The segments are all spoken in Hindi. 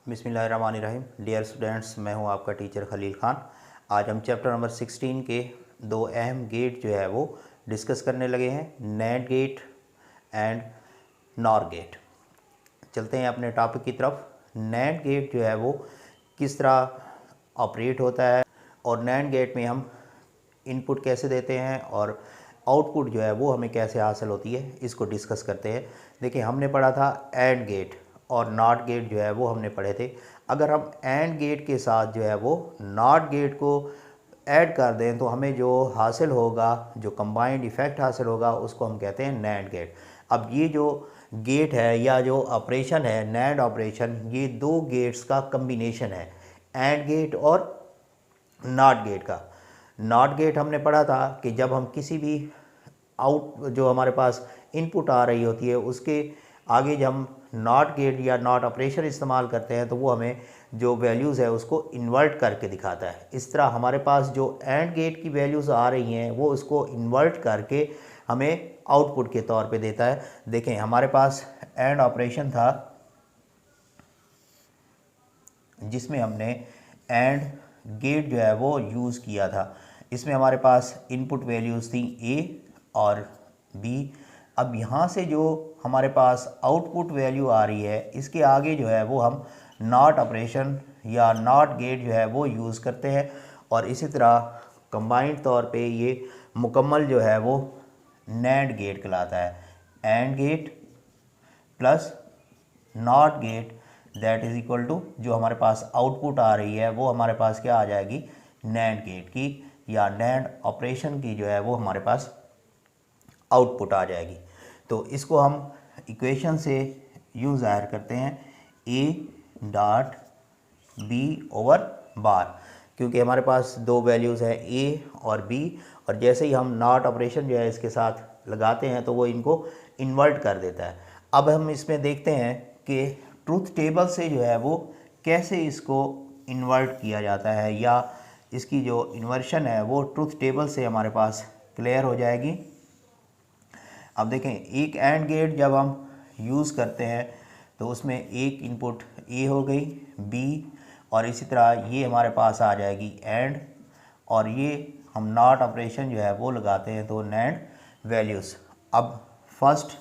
बिस्मिल्लाहिर्रहमानिर्रहीम। डियर स्टूडेंट्स, मैं हूं आपका टीचर खलील खान। आज हम चैप्टर नंबर 16 के दो अहम गेट जो है वो डिस्कस करने लगे हैं, NAND gate and NOR gate. चलते हैं अपने टॉपिक की तरफ। नैंड गेट जो है वो किस तरह ऑपरेट होता है और नैंड गेट में हम इनपुट कैसे देते हैं और आउटपुट जो है वो हमें कैसे हासिल होती है, इसको डिस्कस करते हैं। देखिए, हमने पढ़ा था एंड गेट और नॉट गेट जो है वो हमने पढ़े थे। अगर हम एंड गेट के साथ जो है वो नॉट गेट को ऐड कर दें तो हमें जो हासिल होगा, जो कंबाइंड इफ़ेक्ट हासिल होगा, उसको हम कहते हैं नैंड गेट। अब ये जो गेट है या जो ऑपरेशन है नैंड ऑपरेशन, ये दो गेट्स का कम्बिनेशन है, एंड गेट और नॉट गेट का। नॉट गेट हमने पढ़ा था कि जब हम किसी भी आउट जो हमारे पास इनपुट आ रही होती है उसके आगे जब हम नॉट गेट या नॉट ऑपरेशन इस्तेमाल करते हैं तो वो हमें जो वैल्यूज़ है उसको इन्वर्ट करके दिखाता है। इस तरह हमारे पास जो एंड गेट की वैल्यूज़ आ रही हैं वो उसको इन्वर्ट करके हमें आउटपुट के तौर पे देता है। देखें, हमारे पास एंड ऑपरेशन था जिसमें हमने एंड गेट जो है वो यूज़ किया था। इसमें हमारे पास इनपुट वैल्यूज़ थी ए और बी। अब यहाँ से जो हमारे पास आउटपुट वैल्यू आ रही है इसके आगे जो है वो हम नॉट ऑपरेशन या नॉट गेट जो है वो यूज़ करते हैं और इसी तरह कंबाइंड तौर पे ये मुकम्मल जो है वो नैंड गेट कहलाता है। AND gate plus NOT gate that is equal to जो हमारे पास आउटपुट आ रही है वो हमारे पास क्या आ जाएगी, नैंड गेट की या नैंड ऑपरेशन की जो है वो हमारे पास आउटपुट आ जाएगी। तो इसको हम इक्वेशन से यूँ ज़ाहिर करते हैं, ए डॉट बी ओवर बार, क्योंकि हमारे पास दो वैल्यूज़ हैं ए और बी, और जैसे ही हम नॉट ऑपरेशन जो है इसके साथ लगाते हैं तो वो इनको इन्वर्ट कर देता है। अब हम इसमें देखते हैं कि ट्रूथ टेबल से जो है वो कैसे इसको इन्वर्ट किया जाता है या इसकी जो इन्वर्शन है वो ट्रूथ टेबल से हमारे पास क्लियर हो जाएगी। अब देखें, एक एंड गेट जब हम यूज़ करते हैं तो उसमें एक इनपुट ए हो गई, बी, और इसी तरह ये हमारे पास आ जाएगी एंड, और ये हम नॉट ऑपरेशन जो है वो लगाते हैं तो नैंड वैल्यूज़। अब फर्स्ट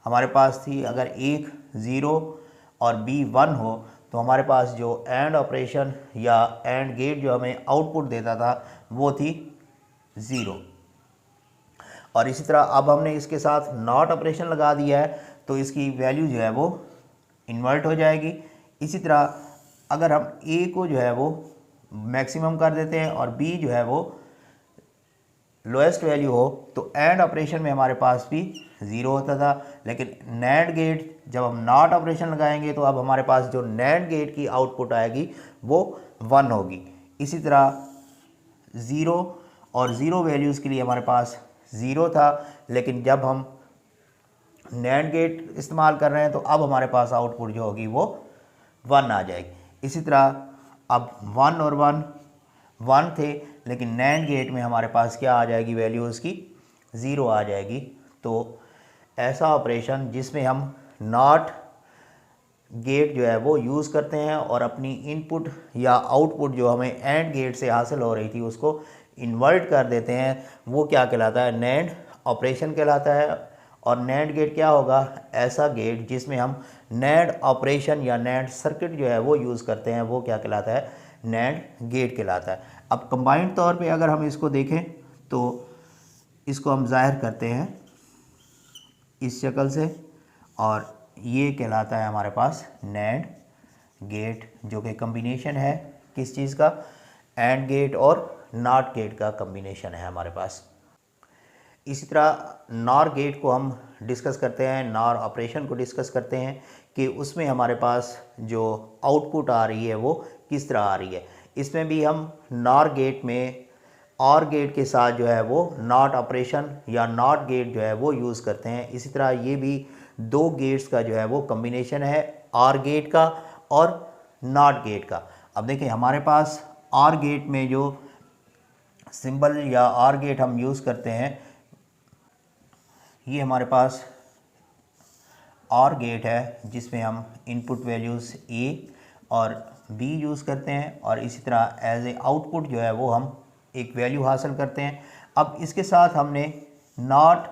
हमारे पास थी, अगर एक ज़ीरो और बी वन हो तो हमारे पास जो एंड ऑपरेशन या एंड गेट जो हमें आउटपुट देता था वो थी ज़ीरो। और इसी तरह अब हमने इसके साथ नॉट ऑपरेशन लगा दिया है तो इसकी वैल्यू जो है वो इन्वर्ट हो जाएगी। इसी तरह अगर हम ए को जो है वो मैक्सिमम कर देते हैं और बी जो है वो लोएस्ट वैल्यू हो तो एंड ऑपरेशन में हमारे पास भी ज़ीरो होता था, लेकिन नैंड गेट जब हम नॉट ऑपरेशन लगाएंगे तो अब हमारे पास जो नैंड गेट की आउटपुट आएगी वो वन होगी। इसी तरह ज़ीरो और ज़ीरो वैल्यूज़ के लिए हमारे पास ज़ीरो था, लेकिन जब हम नैंड गेट इस्तेमाल कर रहे हैं तो अब हमारे पास आउटपुट जो होगी वो वन आ जाएगी। इसी तरह अब वन और वन वन थे, लेकिन नैंड गेट में हमारे पास क्या आ जाएगी, वैल्यू उसकी ज़ीरो आ जाएगी। तो ऐसा ऑपरेशन जिसमें हम नॉट गेट जो है वो यूज़ करते हैं और अपनी इनपुट या आउटपुट जो हमें एंड गेट से हासिल हो रही थी उसको इन्वर्ट कर देते हैं, वो क्या कहलाता है, नैंड ऑपरेशन कहलाता है। और नैंड गेट क्या होगा, ऐसा गेट जिसमें हम नैंड ऑपरेशन या नैंड सर्किट जो है वो यूज़ करते हैं वो क्या कहलाता है, नैंड गेट कहलाता है। अब कंबाइंड तौर पे अगर हम इसको देखें तो इसको हम ज़ाहिर करते हैं इस शक्ल से, और ये कहलाता है हमारे पास नैंड गेट, जो कि कम्बिनेशन है किस चीज़ का, एंड गेट और नॉट गेट का कम्बिनेशन है हमारे पास। इसी तरह नॉर गेट को हम डिस्कस करते हैं, नॉर ऑपरेशन को डिस्कस करते हैं कि उसमें हमारे पास जो आउटपुट आ रही है वो किस तरह आ रही है। इसमें भी हम नॉर गेट में और गेट के साथ जो है वो नॉट ऑपरेशन या नॉट गेट जो है वो यूज़ करते हैं। इसी तरह ये भी दो गेट्स का जो है वो कम्बिनेशन है, और गेट का और नॉट गेट का। अब देखिए, हमारे पास और गेट में जो सिंबल या और गेट हम यूज़ करते हैं, ये हमारे पास और गेट है जिसमें हम इनपुट वैल्यूज़ ए और बी यूज़ करते हैं और इसी तरह एज ए आउटपुट जो है वो हम एक वैल्यू हासिल करते हैं। अब इसके साथ हमने नॉट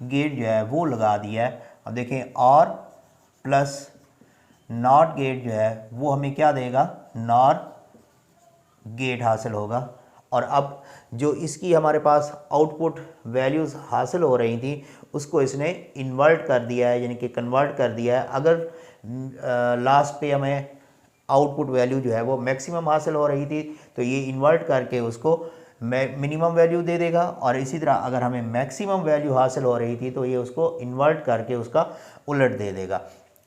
गेट जो है वो लगा दिया है। अब देखें और प्लस नॉट गेट जो है वो हमें क्या देगा, नॉर गेट हासिल होगा। और अब जो इसकी हमारे पास आउटपुट वैल्यूज़ हासिल हो रही थी उसको इसने इन्वर्ट कर दिया है, यानी कि कन्वर्ट कर दिया है। अगर लास्ट पे हमें आउटपुट वैल्यू जो है वो मैक्सिमम हासिल हो रही थी तो ये इन्वर्ट करके उसको मिनिमम वैल्यू दे देगा, और इसी तरह अगर हमें मैक्सिमम वैल्यू हासिल हो रही थी तो ये उसको इन्वर्ट करके उसका उलट दे देगा।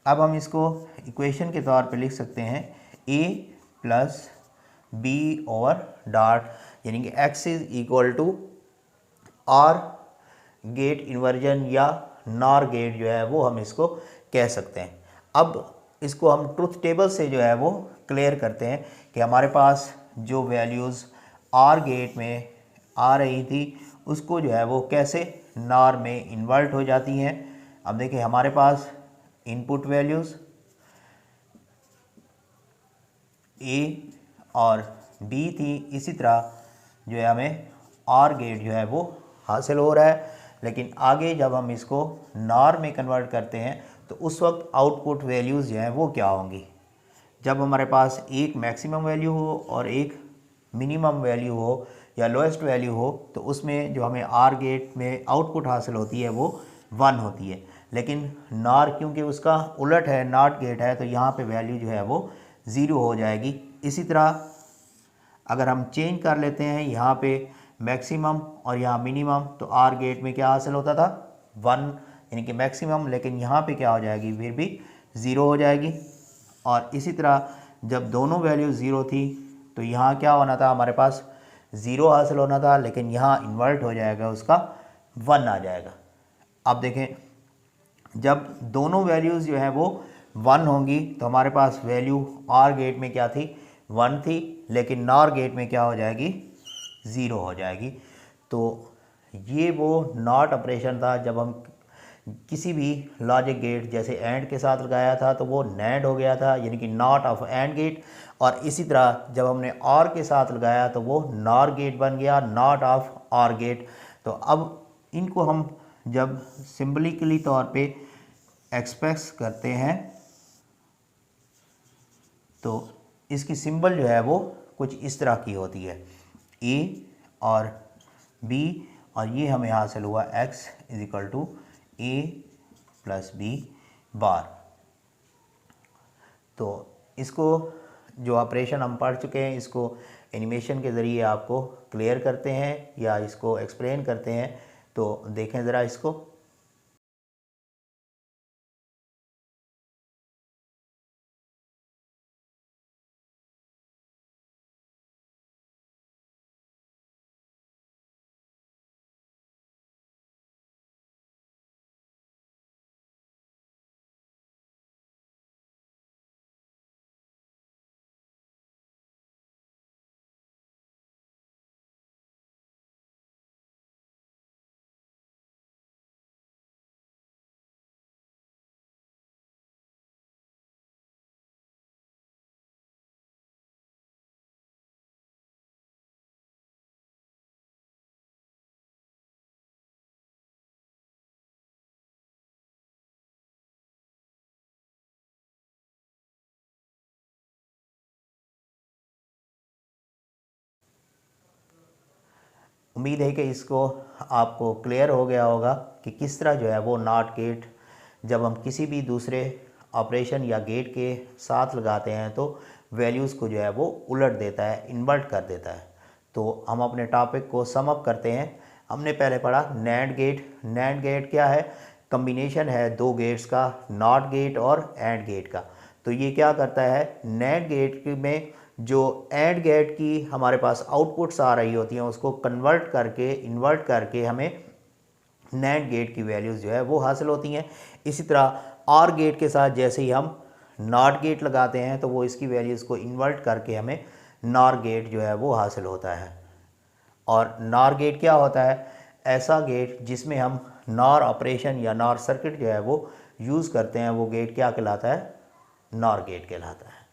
अब हम इसको इक्वेशन के तौर पे लिख सकते हैं a plus B over dot, यानी कि x is equal to OR gate inversion या नॉर गेट जो है वो हम इसको कह सकते हैं। अब इसको हम ट्रुथ टेबल से जो है वो क्लियर करते हैं कि हमारे पास जो वैल्यूज़ आर गेट में आ रही थी उसको जो है वो कैसे नॉर में इन्वर्ट हो जाती हैं। अब देखिए हमारे पास इनपुट वैल्यूज़ ए और बी थी, इसी तरह जो है हमें आर गेट जो है वो हासिल हो रहा है। लेकिन आगे जब हम इसको नॉर में कन्वर्ट करते हैं तो उस वक्त आउटपुट वैल्यूज़ जो हैं वो क्या होंगी। जब हमारे पास एक मैक्सिमम वैल्यू हो और एक मिनिमम वैल्यू हो या लोएस्ट वैल्यू हो तो उसमें जो हमें आर गेट में आउटपुट हासिल होती है वो 1 होती है। लेकिन नॉर क्योंकि उसका उलट है, नॉट गेट है, तो यहाँ पे वैल्यू जो है वो 0 हो जाएगी। इसी तरह अगर हम चेंज कर लेते हैं यहाँ पे मैक्सिमम और यहाँ मिनिमम तो आर गेट में क्या हासिल होता था 1, यानी कि मैक्सिमम, लेकिन यहाँ पे क्या हो जाएगी फिर भी 0 हो जाएगी। और इसी तरह जब दोनों वैल्यू 0 थी तो यहाँ क्या होना था, हमारे पास 0 हासिल होना था, लेकिन यहाँ इन्वर्ट हो जाएगा, उसका 1 आ जाएगा। अब देखें जब दोनों वैल्यूज़ जो है वो 1 होंगी तो हमारे पास वैल्यू आर गेट में क्या थी 1 थी, लेकिन नॉर गेट में क्या हो जाएगी 0 हो जाएगी। तो ये वो नॉट ऑपरेशन था। जब हम किसी भी लॉजिक गेट जैसे एंड के साथ लगाया था तो वो नैंड हो गया था, यानी कि नॉट ऑफ एंड गेट। और इसी तरह जब हमने और के साथ लगाया तो वो नॉर गेट बन गया, नॉट ऑफ और गेट। तो अब इनको हम जब सिंबलिकली तौर पे एक्सप्रेस करते हैं तो इसकी सिंबल जो है वो कुछ इस तरह की होती है, ए और बी, और ये हमें हासिल हुआ x is equal to A plus B bar. तो इसको जो ऑपरेशन हम पढ़ चुके हैं इसको एनिमेशन के ज़रिए आपको क्लियर करते हैं या इसको एक्सप्लेन करते हैं, तो देखें ज़रा इसको। उम्मीद है कि इसको आपको क्लियर हो गया होगा कि किस तरह जो है वो नॉट गेट जब हम किसी भी दूसरे ऑपरेशन या गेट के साथ लगाते हैं तो वैल्यूज़ को जो है वो उलट देता है, इन्वर्ट कर देता है। तो हम अपने टॉपिक को सम अप करते हैं। हमने पहले पढ़ा नैंड गेट। नैंड गेट क्या है, कम्बिनेशन है दो गेट्स का, नॉट गेट और एंड गेट का। तो ये क्या करता है, नैंड गेट में जो एंड गेट की हमारे पास आउटपुट्स आ रही होती हैं उसको कन्वर्ट करके, इन्वर्ट करके हमें नैंड गेट की वैल्यूज़ जो है वो हासिल होती हैं। इसी तरह आर गेट के साथ जैसे ही हम नॉट गेट लगाते हैं तो वो इसकी वैल्यूज़ को इन्वर्ट करके हमें नॉर गेट जो है वो हासिल होता है। और नॉर गेट क्या होता है, ऐसा गेट जिसमें हम नॉर ऑपरेशन या नॉर सर्किट जो है वो यूज़ करते हैं, वो गेट क्या कहलाता है, नॉर गेट कहलाता है।